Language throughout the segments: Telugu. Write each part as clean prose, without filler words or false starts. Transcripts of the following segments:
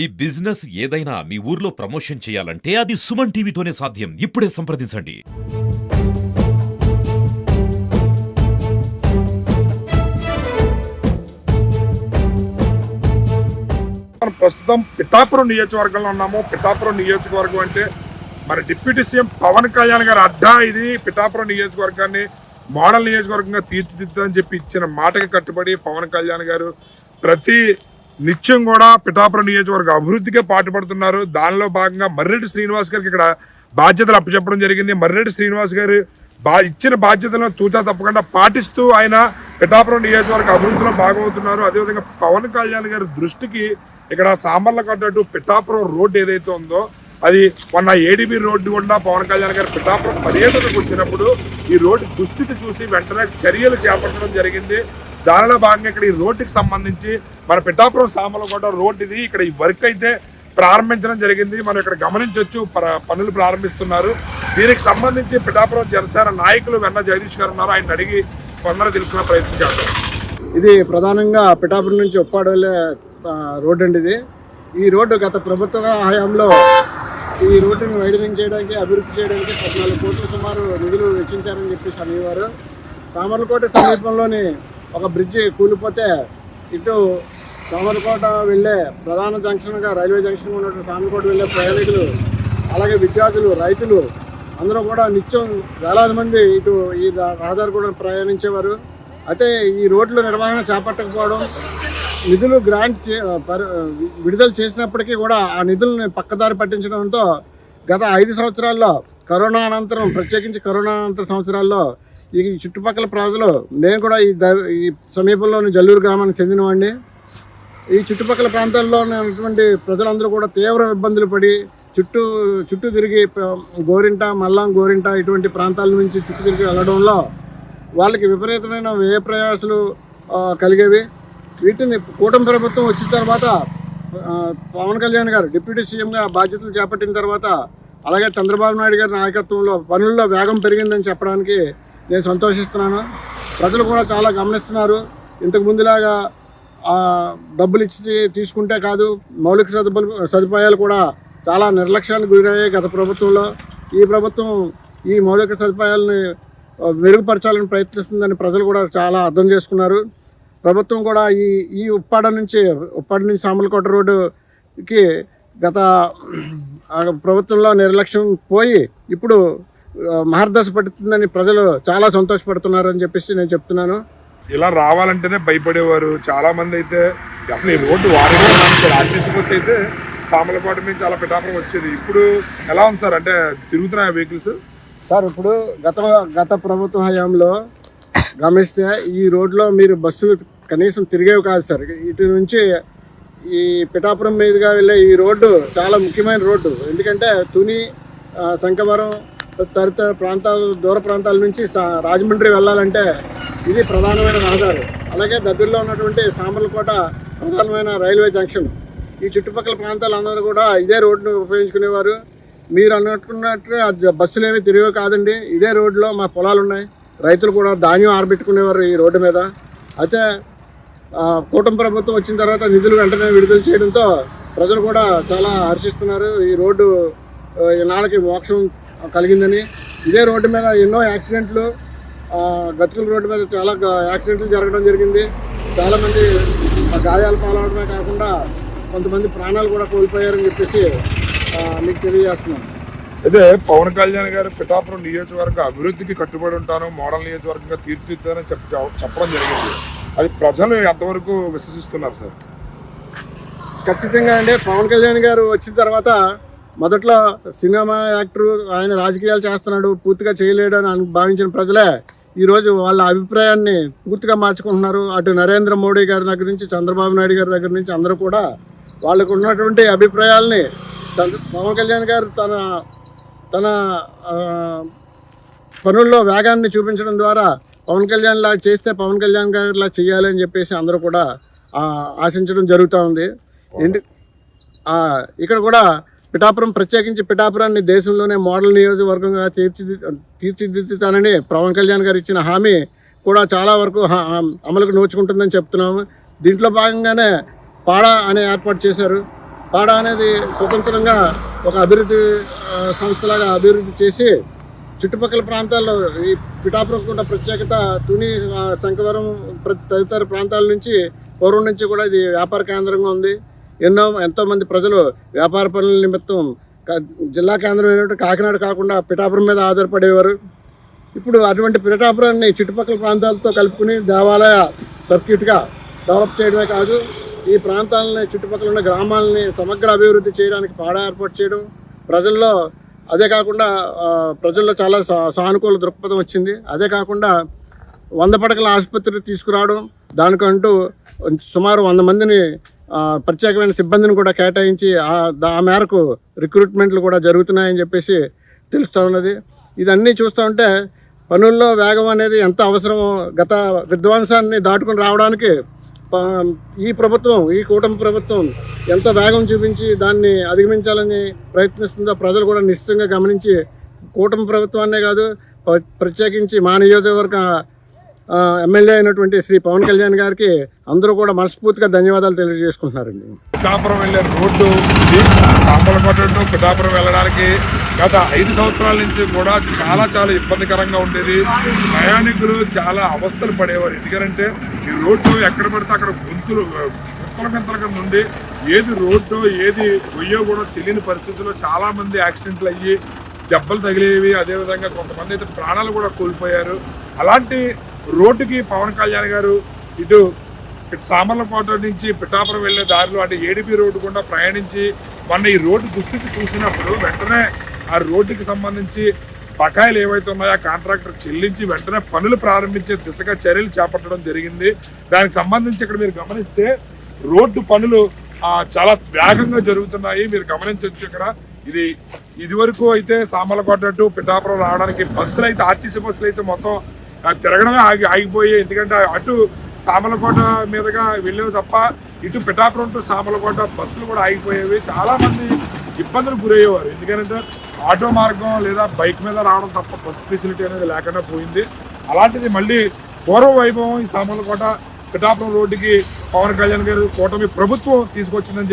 ఈ బిజినెస్ ఏదైనా మీ ఊర్లో ప్రమోషన్ చేయాలంటే అది సుమన్ టీవీతోనే సాధ్యం. ఇప్పుడే సంప్రదించండి. ప్రస్తుతం పిఠాపురం నియోజకవర్గంలో ఉన్నాము. పిఠాపురం నియోజకవర్గం అంటే మన డిప్యూటీ సీఎం పవన్ కళ్యాణ్ గారి అడ్డా ఇది. పిఠాపురం నియోజకవర్గాన్ని మోడల్ నియోజకవర్గంగా తీర్చిదిద్దని చెప్పి ఇచ్చిన మాటకి కట్టుబడి పవన్ కళ్యాణ్ గారు ప్రతి నిత్యం కూడా పిఠాపురం నియోజకవర్గ అభివృద్ధికే పాటుపడుతున్నారు. దానిలో భాగంగా మర్రెడ్డి శ్రీనివాస్ గారికి ఇక్కడ బాధ్యతలు అప్పచెప్పడం జరిగింది. మర్రెడ్డి శ్రీనివాస్ గారు ఇచ్చిన బాధ్యతలను తూచా తప్పకుండా పాటిస్తూ ఆయన పిఠాపురం నియోజకవర్గ అభివృద్ధిలో భాగమవుతున్నారు. అదేవిధంగా పవన్ కళ్యాణ్ గారి దృష్టికి ఇక్కడ సామర్లకోట టు పిఠాపురం రోడ్డు ఏదైతే ఉందో అది మొన్న ఏడీబీ రోడ్డు గుండా పవన్ కళ్యాణ్ గారు పిఠాపురం పర్యటనకు వచ్చినప్పుడు ఈ రోడ్డు దుస్థితి చూసి వెంటనే చర్యలు చేపట్టడం జరిగింది. దానిలో భాగంగా ఇక్కడ ఈ రోడ్డుకి సంబంధించి మన పిఠాపురం సామర్లకోట రోడ్డు ఇది. ఇక్కడ ఈ వర్క్ అయితే ప్రారంభించడం జరిగింది. మనం ఇక్కడ గమనించవచ్చు పనులు ప్రారంభిస్తున్నారు. దీనికి సంబంధించి పిఠాపురం జనసేన నాయకులు వెన్న జగదీష్ గారు ఉన్నారు. ఆయన అడిగి స్పందన తెలుసుకునే ప్రయత్నం చేద్దాం. ఇది ప్రధానంగా పిఠాపురం నుంచి ఉప్పాడ వెళ్ళే రోడ్డు అండి. ఈ రోడ్డు గత ప్రభుత్వ హయాంలో ఈ రోడ్డును వైడనింగ్ చేయడానికి అభివృద్ధి చేయడానికి 14 కోట్లు సుమారు నిధులు వెచ్చించారని చెప్పేసి అనేవారు. సామర్లకోట సమీపంలోని ఒక బ్రిడ్జి కూలిపోతే ఇటు సామర్లకోట వెళ్ళే ప్రధాన జంక్షన్గా రైల్వే జంక్షన్ ఉన్నటువంటి సామర్లకోట వెళ్ళే ప్రయాణికులు, అలాగే విద్యార్థులు, రైతులు అందరూ కూడా నిత్యం వేలాది మంది ఇటు ఈ రహదారి కూడా ప్రయాణించేవారు. అయితే ఈ రోడ్ల నిర్వహణ చేపట్టకపోవడం, నిధులు విడుదల చేసినప్పటికీ కూడా ఆ నిధులను పక్కదారి పట్టించడంతో గత 5 సంవత్సరాల్లో కరోనా అనంతరం, ప్రత్యేకించి కరోనా అనంతర సంవత్సరాల్లో ఈ చుట్టుపక్కల ప్రజలు, నేను కూడా ఈ సమీపంలోని జల్లూరు గ్రామానికి చెందినవాడిని, ఈ చుట్టుపక్కల ప్రాంతాల్లో ఉన్నటువంటి ప్రజలందరూ కూడా తీవ్ర ఇబ్బందులు పడి చుట్టూ తిరిగి గోరింట, మల్లాం, గోరింట ఇటువంటి ప్రాంతాల నుంచి చుట్టూ తిరిగి వెళ్ళడంలో వాళ్ళకి విపరీతమైన వ్యయ ప్రయాసాలు కలిగేవి. వీటిని కూటమి ప్రభుత్వం వచ్చిన తర్వాత పవన్ కళ్యాణ్ గారు డిప్యూటీ సీఎంగా బాధ్యతలు చేపట్టిన తర్వాత, అలాగే చంద్రబాబు నాయుడు గారి నాయకత్వంలో పనుల్లో వేగం పెరిగిందని చెప్పడానికి నేను సంతోషిస్తున్నాను. ప్రజలు కూడా చాలా గమనిస్తున్నారు. ఇంతకు ముందులాగా డబ్బులు ఇచ్చి తీసుకుంటే కాదు, మౌలిక సదుపాయాలు కూడా చాలా నిర్లక్ష్యానికి గురయ్యాయి గత ప్రభుత్వంలో. ఈ ప్రభుత్వం ఈ మౌలిక సదుపాయాలని మెరుగుపరచాలని ప్రయత్నిస్తుందని ప్రజలు కూడా చాలా అర్థం చేసుకున్నారు. ప్రభుత్వం కూడా ఈ ఉప్పాడ నుంచి సామర్లకోట రోడ్డుకి గత ప్రభుత్వంలో నిర్లక్ష్యం పోయి ఇప్పుడు మహర్దశ పడుతుందని ప్రజలు చాలా సంతోషపడుతున్నారు అని చెప్పేసి నేను చెప్తున్నాను. ఇలా రావాలంటేనే భయపడేవారు చాలా మంది. అయితే అసలు ఈ రోడ్డు వారిగా ఆర్టీసీ బస్ అయితే సామర్లకోట నుంచి అలా పిఠాపురం వచ్చేది. ఇప్పుడు ఎలా ఉంది సార్? అంటే తిరుగుతున్నాయి వెహికల్స్ సార్? ఇప్పుడు గత ప్రభుత్వ హయాంలో గమనిస్తే ఈ రోడ్లో మీరు బస్సులు కనీసం తిరిగేవి కాదు సార్. ఇటు నుంచి ఈ పిఠాపురం మీదుగా వెళ్ళే ఈ రోడ్డు చాలా ముఖ్యమైన రోడ్డు. ఎందుకంటే తుని, శంఖవరం తదితర ప్రాంతాలు, దూర ప్రాంతాల నుంచి రాజమండ్రి వెళ్ళాలంటే ఇది ప్రధానమైన రహదారి. అలాగే దగ్గరలో ఉన్నటువంటి సామర్లకోట ప్రధానమైన రైల్వే జంక్షన్. ఈ చుట్టుపక్కల ప్రాంతాలందరూ కూడా ఇదే రోడ్డును ఉపయోగించుకునేవారు. మీరు అనుకున్నట్టుగా బస్సులు ఏమీ తిరిగేవి కాదండి. ఇదే రోడ్లో మా పొలాలు ఉన్నాయి. రైతులు కూడా ధాన్యం ఆరబెట్టుకునేవారు ఈ రోడ్డు మీద. అయితే కూటమి ప్రభుత్వం వచ్చిన తర్వాత నిధులు వెంటనే విడుదల చేయడంతో ప్రజలు కూడా చాలా హర్షిస్తున్నారు. ఈ రోడ్డు నాళ్ళకి మోక్షం కలిగిందని. ఇదే రోడ్డు మీద ఎన్నో యాక్సిడెంట్లు, గతుకుల రోడ్డు మీద చాలా యాక్సిడెంట్లు జరగడం జరిగింది. చాలామంది గాయాలు పాలవడమే కాకుండా కొంతమంది ప్రాణాలు కూడా కోల్పోయారని చెప్పేసి మీకు తెలియజేస్తున్నాను. అయితే పవన్ కళ్యాణ్ గారు పిఠాపురం నియోజకవర్గ అభివృద్ధికి కట్టుబడి ఉంటాను, మోడల్ నియోజకవర్గంగా తీర్చిదిద్దానని చెప్పడం జరిగింది. అది ప్రజలు ఎంతవరకు విశ్వసిస్తున్నారు సార్? ఖచ్చితంగా అండి. పవన్ కళ్యాణ్ గారు వచ్చిన తర్వాత మొదట్లో సినిమా యాక్టర్, ఆయన రాజకీయాలు చేస్తున్నాడు, పూర్తిగా చేయలేడు అని భావించిన ప్రజలే ఈరోజు వాళ్ళ అభిప్రాయాన్ని పూర్తిగా మార్చుకుంటున్నారు. అటు నరేంద్ర మోడీ గారి దగ్గర నుంచి, చంద్రబాబు నాయుడు గారి దగ్గర నుంచి అందరూ కూడా వాళ్ళకు ఉన్నటువంటి అభిప్రాయాల్ని పవన్ కళ్యాణ్ గారు తన పనుల్లో వేగాన్ని చూపించడం ద్వారా పవన్ కళ్యాణ్ లా చేస్తే పవన్ కళ్యాణ్ గారిలా చేయాలని చెప్పేసి అందరూ కూడా ఆశించడం జరుగుతూ ఉంది. ఇక్కడ కూడా పిఠాపురం, ప్రత్యేకించి పిఠాపురాన్ని దేశంలోనే మోడల్ నియోజకవర్గంగా తీర్చిదిద్దుతానని పవన్ కళ్యాణ్ గారు ఇచ్చిన హామీ కూడా చాలా వరకు అమలుకు నోచుకుంటుందని చెప్తున్నాము. దీంట్లో భాగంగానే పాడా అనే ఏర్పాటు చేశారు. పాడా అనేది స్వతంత్రంగా ఒక అభివృద్ధి సంస్థలాగా అభివృద్ధి చేసి చుట్టుపక్కల ప్రాంతాల్లో ఈ పిఠాపురం కూడా ప్రత్యేకత తుని శంఖవరం తదితర ప్రాంతాల నుంచి పూర్వం నుంచి కూడా ఇది వ్యాపార కేంద్రంగా ఉంది. ఎంతోమంది ప్రజలు వ్యాపార పనుల నిమిత్తం జిల్లా కేంద్రమైనటువంటి కాకినాడ కాకుండా పిఠాపురం మీద ఆధారపడేవారు. ఇప్పుడు అటువంటి పిఠాపురాన్ని చుట్టుపక్కల ప్రాంతాలతో కలుపుకుని దేవాలయ సర్క్యూట్గా డెవలప్ చేయడమే కాదు, ఈ ప్రాంతాలని చుట్టుపక్కల ఉన్న గ్రామాలని సమగ్ర అభివృద్ధి చేయడానికి పాడా ఏర్పాటు చేయడం, అదే కాకుండా ప్రజల్లో చాలా సానుకూల దృక్పథం వచ్చింది. అదే కాకుండా 100 పడకల ఆసుపత్రి తీసుకురావడం, దానికంటూ సుమారు 100 మందిని ప్రత్యేకమైన సిబ్బందిని కూడా కేటాయించి ఆ మేరకు రిక్రూట్మెంట్లు కూడా జరుగుతున్నాయని చెప్పేసి తెలుస్తూ ఉన్నది. ఇదన్నీ చూస్తూ ఉంటే పనుల్లో వేగం అనేది ఎంత అవసరమో, గత విధ్వంసాన్ని దాటుకుని రావడానికి ఈ కూటమి ప్రభుత్వం ఎంతో వేగం చూపించి దాన్ని అధిగమించాలని ప్రయత్నిస్తుందో ప్రజలు కూడా నిశ్చితంగా గమనించి కూటమి ప్రభుత్వాన్నే కాదు, ప్రత్యేకించి మా నియోజకవర్గ ఎమ్మెల్యే అయినటువంటి శ్రీ పవన్ కళ్యాణ్ గారికి అందరూ కూడా మనస్ఫూర్తిగా ధన్యవాదాలు తెలియజేసుకుంటున్నారండి. పిఠాపురం వెళ్ళే రోడ్డు సాంబలకోట టు పిఠాపురం వెళ్ళడానికి గత 5 సంవత్సరాల నుంచి కూడా చాలా ఇబ్బందికరంగా ఉండేది. ప్రయాణికులు చాలా అవస్థలు పడేవారు. ఎందుకంటే ఈ రోడ్డు ఎక్కడ పడితే అక్కడ గుంతల కింద ఉండి ఏది రోడ్డు ఏది గొయ్యో కూడా తెలియని పరిస్థితుల్లో చాలా మంది యాక్సిడెంట్లు అయ్యి దెబ్బలు తగిలేవి. అదేవిధంగా కొంతమంది అయితే ప్రాణాలు కూడా కోల్పోయారు. అలాంటి రోడ్డుకి పవన్ కళ్యాణ్ గారు ఇటు సామర్లకోట నుంచి పిఠాపురం వెళ్ళే దారిలో అంటే ఏడిపి రోడ్డు గుండా ప్రయాణించి మొన్న ఈ రోడ్డు దుస్థితి చూసినప్పుడు వెంటనే ఆ రోడ్డుకి సంబంధించి బకాయిలు ఏవైతే ఉన్నాయో ఆ కాంట్రాక్టర్ చెల్లించి వెంటనే పనులు ప్రారంభించే దిశగా చర్యలు చేపట్టడం జరిగింది. దానికి సంబంధించి ఇక్కడ మీరు గమనిస్తే రోడ్డు పనులు చాలా వేగంగా జరుగుతున్నాయి. మీరు గమనించవచ్చు. ఇక్కడ ఇది వరకు అయితే సామర్లకోట టు పిఠాపురం రావడానికి బస్సులు అయితే ఆర్టీసీ బస్సులు అయితే మొత్తం తిరగడమే ఆగిపోయాయి. ఎందుకంటే అటు సామర్లకోట మీదుగా వెళ్ళేవి తప్ప ఇటు పిఠాపురం టు సామర్లకోట బస్సులు కూడా ఆగిపోయేవి. చాలా మంది ఇబ్బందులు గురయ్యేవారు. ఎందుకంటే ఆటో మార్గం లేదా బైక్ మీద రావడం తప్ప బస్సు ఫెసిలిటీ అనేది లేకుండా పోయింది. అలాంటిది మళ్ళీ పూర్వ వైభవం ఈ సామర్లకోట పిఠాపురం రోడ్డుకి పవన్ కళ్యాణ్ గారు కూటమి ప్రభుత్వం తీసుకొచ్చిందని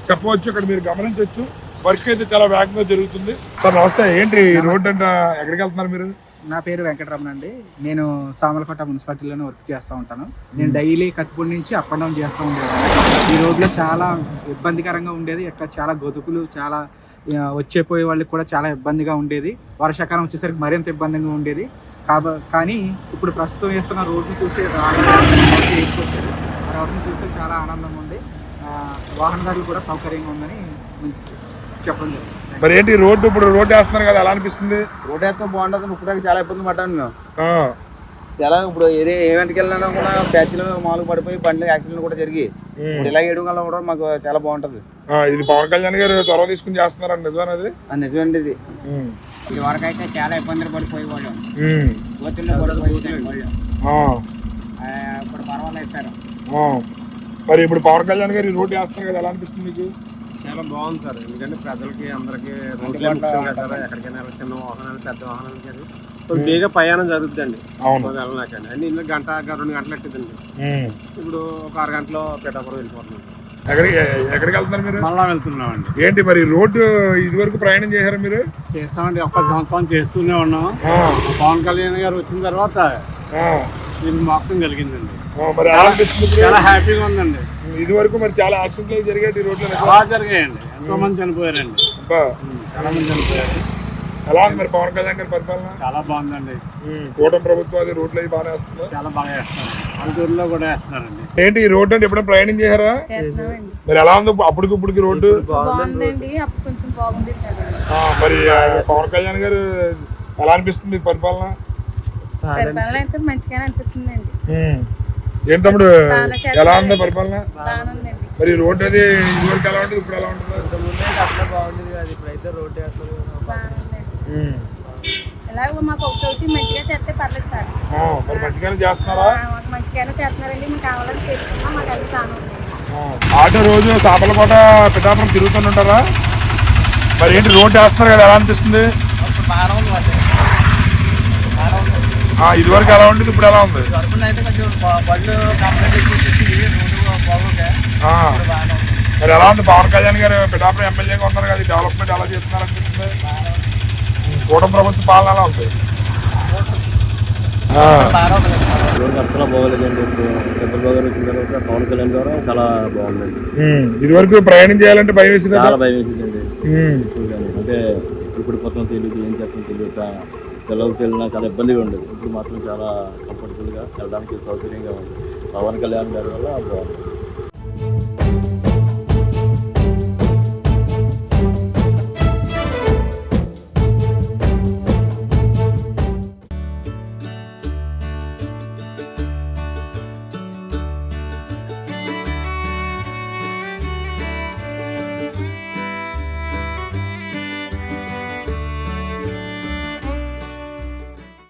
చెప్పవచ్చు. ఇక్కడ మీరు గమనించవచ్చు. వర్క్ అయితే చాలా వేగంగా జరుగుతుంది. సార్ నమస్తే. ఏంటి రోడ్డు అంటే ఎక్కడికి వెళ్తున్నారు మీరు? నా పేరు వెంకటరమణ అండి. నేను సామర్లకోట మున్సిపాలిటీలోనే వర్క్ చేస్తూ ఉంటాను. నేను డైలీ కత్తిపూడి నుంచి అప్ అండ్ డౌన్ చేస్తూ ఉండేది. ఈ రోడ్లో చాలా ఇబ్బందికరంగా ఉండేది. ఇక్కడ చాలా గతుకులు, చాలా వచ్చేపోయే వాళ్ళకి కూడా చాలా ఇబ్బందిగా ఉండేది. వర్షాకాలం వచ్చేసరికి మరింత ఇబ్బందిగా ఉండేది. కానీ ఇప్పుడు ప్రస్తుతం వేస్తున్న రోడ్ని చూస్తే వేసుకొచ్చారు. ఆ రోడ్ని చూస్తే చాలా ఆనందంగా ఉంది. వాహనదారులు కూడా సౌకర్యంగా ఉందని చెప్పడం జరిగింది. మరి ఏంటి రోడ్డు ఇప్పుడు రోడ్డు వేస్తున్నారు కదా, ఎలా అనిపిస్తుంది? రోడ్డు వేస్తే బాగుంటుంది. ఇప్పుడు చాలా ఇబ్బంది పడ్డాను మేము. చాలా ఇప్పుడు ఏవెంట్కి వెళ్ళినా కూడా ప్యాచ్లు మామూలుగా పడిపోయి బండ్లు యాక్సిడెంట్ కూడా జరిగి ఇప్పుడు ఇలా వేయడం వల్ల కూడా మాకు చాలా బాగుంటుంది. ఇది పవన్ కళ్యాణ్ గారు చొరవ తీసుకుని చేస్తున్నారు. నిజమేనది? నిజమండి. ఇది ఇదివరకైతే చాలా ఇబ్బందులు పడిపోయేవాళ్ళు. ఇప్పుడు పర్వాలేదు సార్. మరి ఇప్పుడు పవన్ కళ్యాణ్ గారు ఈ రోడ్డు వేస్తున్నారు కదా, ఎలా అనిపిస్తుంది మీకు? చాలా బాగుంది సార్. ఎందుకంటే ప్రజలకి అందరికి రోడ్లే ముఖ్యం కదా సార్. ఎక్కడికైనా చిన్న వాహనాలు పెద్ద వాహనాలు కానీ బేగా ప్రయాణం జరుగుతుందండి. వెళ్ళనాకండి అన్ని ఇంట్లో గంట 2 గంటలు ఎట్టిందండి. ఇప్పుడు ఒక 6 గంటలో పిఠాపురం వెళ్ళిపోతున్నాం. ఎక్కడికి వెళ్తున్నారు మీరు? మళ్ళా వెళ్తున్నామండి. ఏంటి మరి రోడ్డు ఇది వరకు ప్రయాణం చేశారా మీరు? చేస్తామండి. 1 సంవత్సరం చేస్తూనే ఉన్నాం. పవన్ కళ్యాణ్ గారు వచ్చిన తర్వాత దీనికి మోక్షం కలిగిందండి. మరి చాలా హ్యాపీగా ఉందండి. ఇది వరకు మరి చాలా యాక్సిడెంట్లు జరిగాయి ఈ రోడ్లో. చాలా జరిగాయండి. ఎంతో మంది చనిపోయారండి. చాలా మంది చనిపోయారు. ఎలా ఉంది మరి పవన్ కళ్యాణ్ గారి పరిపాలన? చాలా బాగుందండి. కూటమి ప్రభుత్వం అది రోడ్లు అవి బాగా వేస్తుంది. చాలా బాగా వేస్తున్నారు. పల్లెటూరులో కూడా వేస్తున్నారండి. ఏంటి ఈ రోడ్డు అంటే ఎప్పుడైనా ప్రయాణం చేశారా? మరి ఎలా ఉంది అప్పటికి రోడ్డు? మరి పవన్ కళ్యాణ్ గారు ఎలా అనిపిస్తుంది పరిపాలన? ఏం తమ్ముడు ఎలా ఉంది పరిపాలన? మరి రోడ్డు అది ఇదివరకు ఎలా ఉంటుంది, ఇప్పుడు ఎలా ఉంటుంది? ఇప్పుడైతే రోడ్డు మాకు ఒకటి మంచిగా చేస్తే పర్లేదు సార్. మరి మంచిగానే చేస్తున్నారా? మంచిగానే చేస్తున్నారండి. మీకు కావాలని చేసుకున్నా మాకు అది కాను. ఆటో రోజు సామర్లకోట పిఠాపురం తిరుగుతుంటారా? మరి ఏంటి రోడ్డు వేస్తున్నారు కదా, ఎలా అనిపిస్తుంది? ఇది వరకు ఎలా ఉంటుంది, ఇప్పుడు ఎలా ఉంది? మరి ఎలా ఉంది పవన్ కళ్యాణ్ గారు పిఠాపురం ఎమ్మెల్యేగా ఉన్నారు కదా, డెవలప్మెంట్ ఎలా చేస్తున్నారు అనిపిస్తుంది? కూటమి ప్రభుత్వ పాలన ఎలా ఉంది? అసలు బాగోలేదండి. చంద్రబాబు గారు వచ్చిన తర్వాత పవన్ కళ్యాణ్ గారు చాలా బాగుందండి. ఇది వరకు ప్రయాణం చేయాలంటే భయం వేసింది, చాలా భయం వేసిందండి. అంటే ఇప్పుడు మొత్తం తెలియదు, ఏం చేస్తాం తెలియక పిల్లలకి వెళ్ళినా చాలా ఇబ్బందిగా ఉండేది. ఇప్పుడు మాత్రం చాలా కంఫర్టబుల్గా వెళ్ళడానికి సౌకర్యంగా ఉంది. పవన్ కళ్యాణ్ గారి వల్ల బాగుంది.